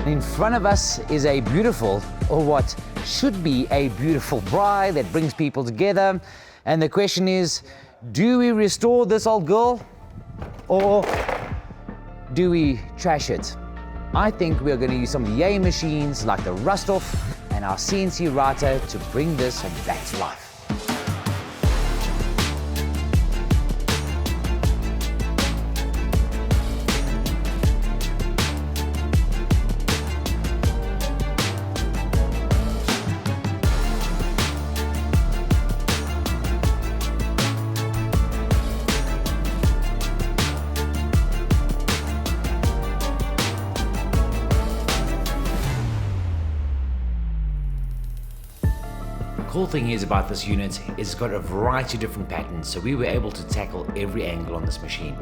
In front of us is a beautiful, or what should be a beautiful braai that brings people together. And the question is, do we restore this old girl or do we trash it? I think we're going to use some of the AM machines like the rust-off and our CNC router to bring this back to life. The cool thing is about this unit is it's got a variety of different patterns, so we were able to tackle every angle on this machine.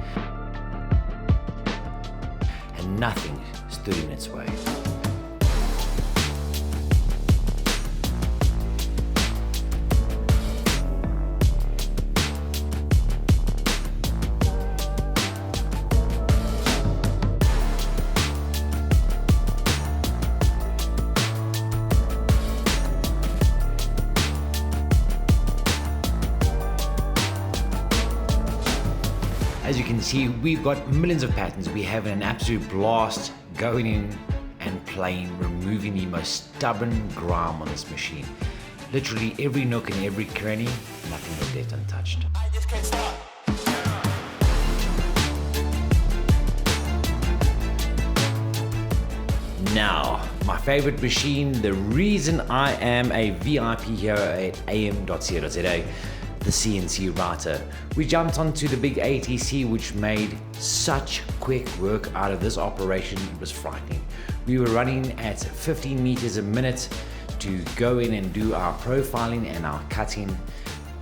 And nothing stood in its way. As you can see, we've got millions of patterns. We have an absolute blast going in and playing, removing the most stubborn grime on this machine. Literally every nook and every cranny, nothing was left untouched. I just can't stop. Now, my favorite machine, the reason I am a VIP here at AM.CO, the CNC router. We jumped onto the big ATC, which made such quick work out of this operation. It was frightening. We were running at 15 meters a minute to go in and do our profiling and our cutting.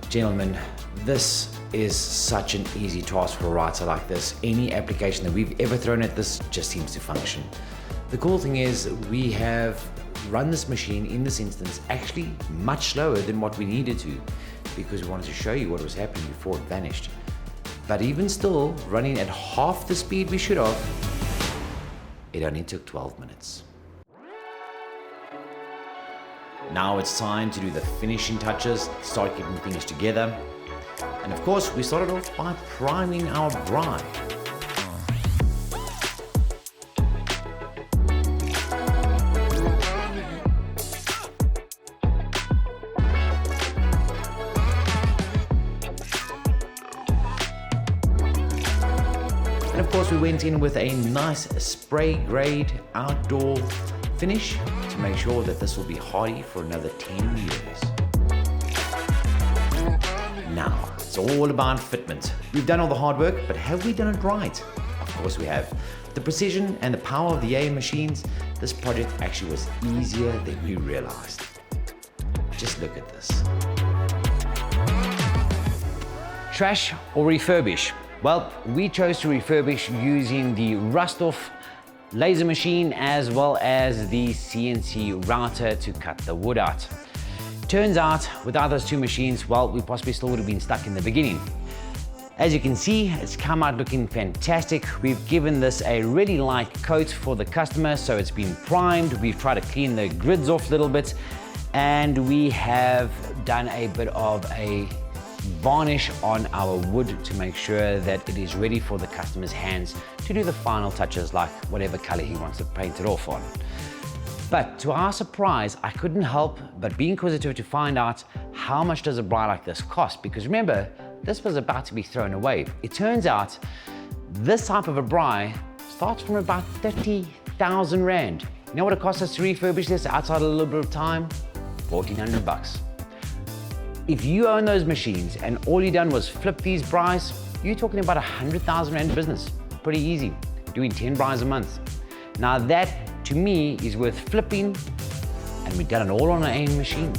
Gentlemen, this is such an easy task for a router like this. Any application that we've ever thrown at this just seems to function. The cool thing is we have run this machine in this instance actually much slower than what we needed to, because we wanted to show you what was happening before it vanished. But even still, running at half the speed we should have, it only took 12 minutes. Now it's time to do the finishing touches, start getting things together. And of course, we started off by priming our braai. And of course we went in with a nice spray grade outdoor finish to make sure that this will be hardy for another 10 years. Now, it's all about fitment. We've done all the hard work, but have we done it right? Of course we have. The precision and the power of the AM machines, this project actually was easier than we realized. Just look at this. Trash or refurbish? Well, we chose to refurbish using the rust-off laser machine as well as the CNC router to cut the wood out. Turns out, without those two machines, well, we possibly still would have been stuck in the beginning. As you can see, it's come out looking fantastic. We've given this a really light coat for the customer, so it's been primed. We've tried to clean the grids off a little bit, and we have done a bit of a varnish on our wood to make sure that it is ready for the customer's hands to do the final touches, like whatever color he wants to paint it off on. But to our surprise, I couldn't help but be inquisitive to find out how much does a braai like this cost, because remember, this was about to be thrown away. It turns out this type of a braai starts from about 30,000 Rand. You know what it costs us to refurbish this outside a little bit of time? 1,400 bucks. If you own those machines and all you done was flip these braais, you're talking about 100,000 Rand business. Pretty easy, doing 10 braais a month. Now that, to me, is worth flipping, and we've done it all on our own machine.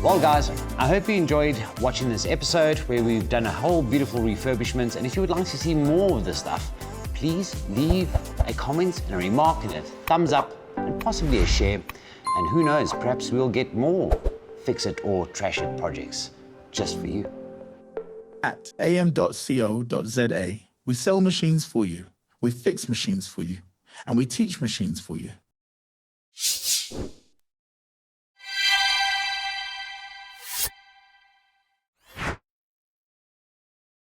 Well guys, I hope you enjoyed watching this episode where we've done a whole beautiful refurbishment, and if you would like to see more of this stuff, please leave a comment and a remark and a thumbs up and possibly a share. And who knows, perhaps we'll get more fix it or trash it projects just for you. At AM.CO.za, we sell machines for you, we fix machines for you, and we teach machines for you.